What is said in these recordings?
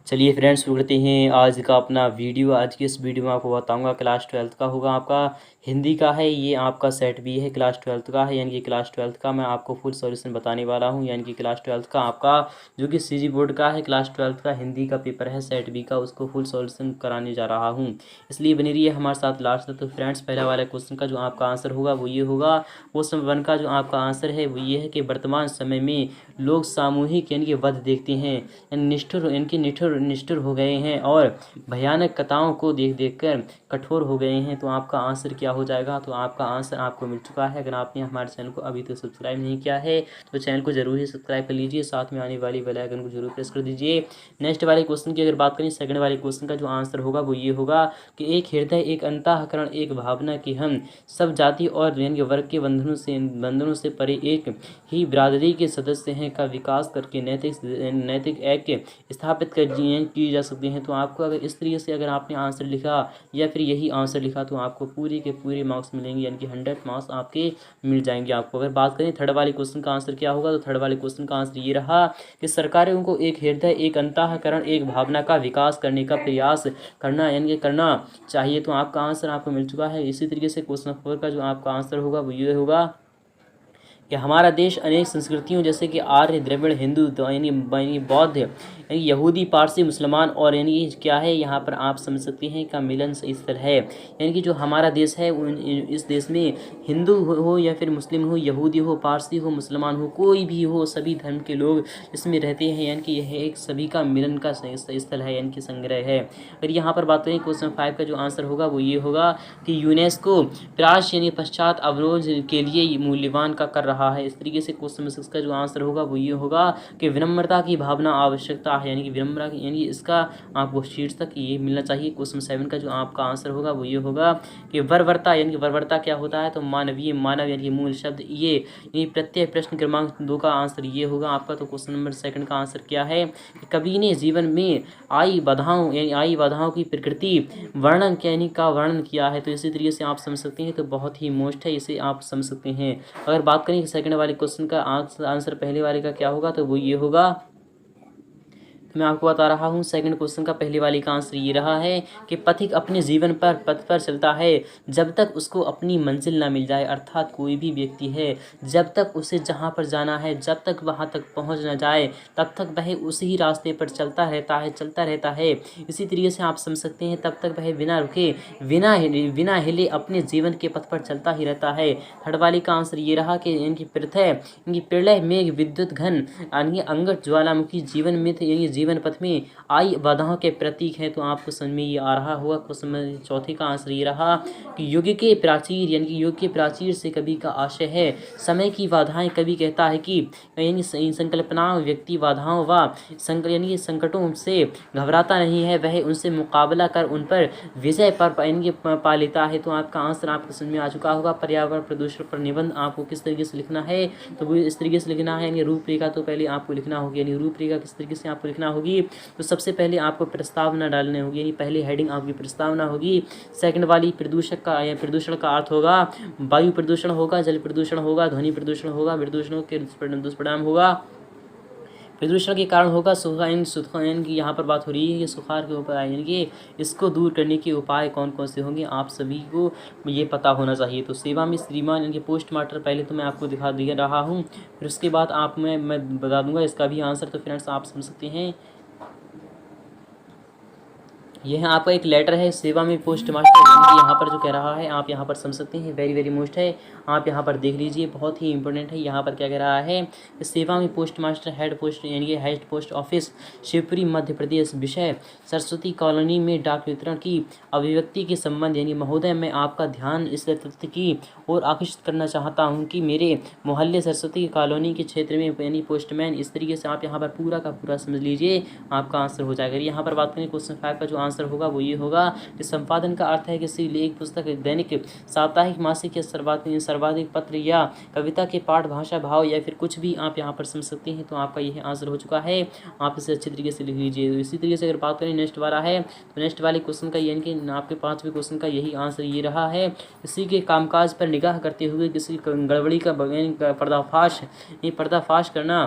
चलिए फ्रेंड्स, शुरू करते हैं आज का अपना वीडियो। आज की इस वीडियो में आपको बताऊंगा क्लास 12th का होगा आपका हिंदी का है। ये आपका सेट बी है, क्लास 12th का है, यानी कि क्लास 12th का मैं आपको फुल सॉल्यूशन बताने वाला हूं। यानी कि क्लास 12th का आपका जो कि सीजी बोर्ड का है, क्लास 12th का हिंदी का पेपर है सेट बी का, उसको फुल सॉल्यूशन कराने जा रहा हूँ। इसलिए बनी रही है हमारे साथ लास्ट तक। तो फ्रेंड्स, पहला वाला क्वेश्चन का जो आपका आंसर होगा वो ये होगा। क्वेश्चन 1 का जो आपका आंसर है वो ये है कि वर्तमान समय में लोग सामूहिक यानी कि वध देखते हैं, निष्ठुर इनके निष्ठुर निष्ठुर हो गए हैं और भयानक कथाओं को देख देख कर कठोर हो गए हैं। तो आपका आंसर क्या हो जाएगा? तो आपका आंसर आपको मिल चुका है। अगर आपने हमारे चैनल को अभी तक सब्सक्राइब नहीं किया है तो चैनल को जरूर ही सब्सक्राइब कर लीजिए, साथ में आने वाली बेल आइकन को जरूर प्रेस कर दीजिए। नेक्स्ट वाले क्वेश्चन की अगर बात करें, सेकंड वाले क्वेश्चन का जो आंसर होगा वो ये होगा कि एक हृदय, एक अंतःकरण, एक भावना कि हम सब जाति और यानी वर्ग के बंधनों से परे एक ही बिरादरी के सदस्य हैं का विकास करके नैतिक ऐक्य स्थापित की जा सकती हैं। तो आपको अगर इस तरीके से अगर आपने आंसर लिखा या फिर यही आंसर लिखा तो आपको पूरे के पूरे मार्क्स मिलेंगे, यानी कि 100 मार्क्स आपके मिल जाएंगे आपको। अगर बात करें थर्ड वाले क्वेश्चन का आंसर क्या होगा, तो थर्ड वाले क्वेश्चन का आंसर ये रहा कि सरकारों को एक हृदय, एक अंतःकरण, एक भावना का विकास करने का प्रयास करना यानी कि करना चाहिए। तो आपका आंसर आपको मिल चुका है। इसी तरीके से क्वेश्चन 4 का जो आपका आंसर होगा वो ये होगा कि हमारा देश अनेक संस्कृतियों जैसे कि आर्य, द्रविड़, हिंदू यानी बौद्ध, यानी यहूदी, पारसी, मुसलमान और यानी क्या है यहाँ पर आप समझ सकते हैं का मिलन स्थल है। यानी कि जो हमारा देश है इस देश में हिंदू हो या फिर मुस्लिम हो, यहूदी हो, पारसी हो, मुसलमान हो, कोई भी हो, सभी धर्म के लोग इसमें रहते हैं। यानी कि यह एक सभी का मिलन का स्थल है, यानी कि संग्रह है। अगर यहाँ पर बात करें क्वेश्चन 5 का जो आंसर होगा वो ये होगा कि यूनेस्को प्राच्य यानी पश्चात अवरोध के लिए मूल्यवान का कर रहा है। इस तरीके से क्वेश्चन 6 का जो आंसर होगा वो ये होगा कि विनम्रता की भावना आवश्यकता है, यानी कि विनम्रता यानी इसका आपको शीर्षक ये मिलना चाहिए। क्वेश्चन 7 का जो आपका आंसर होगा वो ये होगा कि वरवरता, यानी कि वरवरता क्या होता है, तो मानवीय, मानव यानी कि मूल शब्द ये प्रत्यय। प्रश्न क्रमांक 2 का आंसर ये होगा आपका। तो क्वेश्चन नंबर 2 का आंसर क्या है कि कवि ने जीवन में आई बाधाओं की प्रकृति वर्णन किया है। तो इसी तरीके से आप समझ सकते हैं, तो बहुत ही मोस्ट है, इसे आप समझ सकते हैं। अगर बात करें सेकंड वाले क्वेश्चन का आंसर पहले वाले का क्या होगा, तो वो ये होगा, मैं आपको बता रहा हूँ। सेकंड क्वेश्चन का पहले वाले का आंसर ये रहा है कि पथिक अपने जीवन पर पथ पर चलता है जब तक उसको अपनी मंजिल ना मिल जाए। अर्थात कोई भी व्यक्ति है जब तक उसे जहाँ पर जाना है, जब तक वहाँ तक पहुँच ना जाए तब तक वह उसी रास्ते पर चलता रहता है। इसी तरीके से आप समझ सकते हैं, तब तक वह बिना रुके, बिना हिले अपने जीवन के पथ पर चलता ही रहता है। थर्ड वाले का आंसर ये रहा कि इनकी प्रलय मेघ, विद्युत घन, अंगट, ज्वालामुखी जीवन में यानी जीवन पथ में आई बाधाओं के प्रतीक हैं। तो आपको समझ में ये आ रहा होगा। क्वेश्चन चौथे का आंसर ये रहा कि युग के प्राचीर, यानी कि युग के प्राचीर से कवि का आशय है समय की बाधाएं। कवि कहता है कि यानी संकल्पनाओं, व्यक्ति बाधाओं व यानी संकटों से घबराता नहीं है, वह उनसे मुकाबला कर उन पर विजय पर पा लेता है। तो आपका आंसर आपको समझ में आ चुका होगा। पर्यावरण प्रदूषण पर निबंध आपको किस तरीके से लिखना है, तो वो इस तरीके से लिखना है। यानी रूपरेखा तो पहले आपको लिखना होगी, यानी रूपरेखा किस तरीके से आपको लिखना होगी, तो सबसे पहले आपको प्रस्तावना डालनी होगी, यानी पहली हेडिंग आपकी प्रस्तावना होगी। सेकंड वाली प्रदूषण का अर्थ होगा वायु प्रदूषण होगा, जल प्रदूषण होगा, ध्वनि प्रदूषण होगा, प्रदूषणों के दुष्परिणाम होगा, प्रदूषण के कारण होगा सुखायन की यहाँ पर बात हो रही है कि सुखाड़ के ऊपर यानी कि इसको दूर करने के उपाय कौन कौन से होंगे आप सभी को ये पता होना चाहिए। तो सेवा में श्रीमान यानी कि पोस्टमास्टर पहले तो मैं आपको दिखा दे रहा हूँ, फिर उसके बाद आप मैं बता दूंगा इसका भी आंसर। तो फ्रेंड्स आप समझ सकते हैं, यह आपका एक लेटर है सेवा में पोस्ट मास्टर, यानी कि यहाँ पर जो कह रहा है आप यहाँ पर समझ सकते हैं। वेरी वेरी मोस्ट है, आप यहाँ पर देख लीजिए, बहुत ही इंपॉर्टेंट है। यहाँ पर क्या कह रहा है, सेवा में पोस्ट मास्टर हेड पोस्ट यानी कि head post office, Shivpuri, Madhya Pradesh. विषय सरस्वती कॉलोनी में डाक वितरण की अभिव्यक्ति के संबंध, यानी महोदय मैं आपका ध्यान इस तथ्य की ओर आकर्षित करना चाहता हूँ कि मेरे मोहल्ले सरस्वती कॉलोनी के क्षेत्र में यानी पोस्टमैन। इस तरीके से आप यहाँ पर पूरा का पूरा समझ लीजिए, आपका आंसर हो जाएगा। यहाँ पर बात करें क्वेश्चन 5 का जो आंसर होगा वो ये होगा कि संपादन का अर्थ है किसी लेख, पुस्तक, दैनिक, साप्ताहिक, मासिक या सर्वाधिक पत्र या कविता के पाठ, भाषा, भाव या फिर कुछ भी आप यहाँ पर समझ सकते हैं। तो आपका यह आंसर हो चुका है, आप इसे अच्छे तरीके से लिख लीजिए। इसी तरीके से अगर बात करें नेक्स्ट वाला है, तो नेक्स्ट वाले क्वेश्चन का यानी कि आपके 5वें क्वेश्चन का यही आंसर ये रहा है, किसी के कामकाज पर निगाह करते हुए किसी गड़बड़ी का पर्दाफाश करना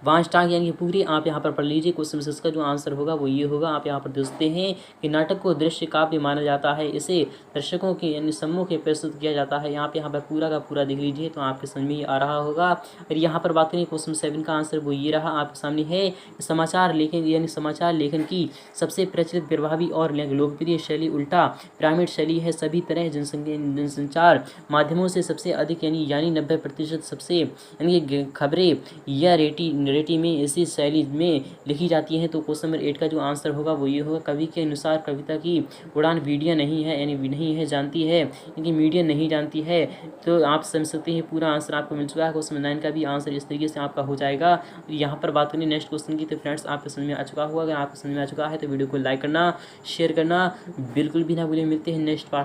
वांछटाक यानी कि पूरी आप यहाँ पर पढ़ लीजिए। क्वेश्चन इसका जो आंसर होगा वो ये होगा। आप यहाँ पर देखते हैं कि नाटक को दृश्य काव्य माना जाता है, इसे दर्शकों के यानी सम्मुख में प्रस्तुत किया जाता है। यहाँ पर पूरा का पूरा देख लीजिए तो आपके समझ में आ रहा होगा। और यहाँ पर बात करें क्वेश्चन 7 का आंसर वो ये रहा आपके सामने है। समाचार लेखन यानी समाचार लेखन की सबसे प्रचलित, प्रभावी और लोकप्रिय शैली उल्टा पिरामिड शैली है। सभी तरह जनसंचार माध्यमों से सबसे अधिक यानी 90% सबसे यानी खबरें या रेटी में इसी शैली में लिखी जाती हैं। तो क्वेश्चन नंबर 8 का जो आंसर होगा वो ये होगा। कवि के अनुसार कविता की उड़ान मीडिया नहीं है यानी नहीं है जानती है, यानी मीडिया नहीं जानती है। तो आप समझ सकते हैं पूरा आंसर आपको मिल चुका है। क्वेश्चन 9 का भी आंसर इस तरीके से आपका हो जाएगा। यहाँ पर बात करें नेक्स्ट क्वेश्चन की, तो फ्रेंड्स आपको समझ में आ चुका होगा। अगर आपको समझ में आ चुका है तो वीडियो को लाइक करना, शेयर करना बिल्कुल भी ना भूलें। मिलते हैं नेक्स्ट पार्ट।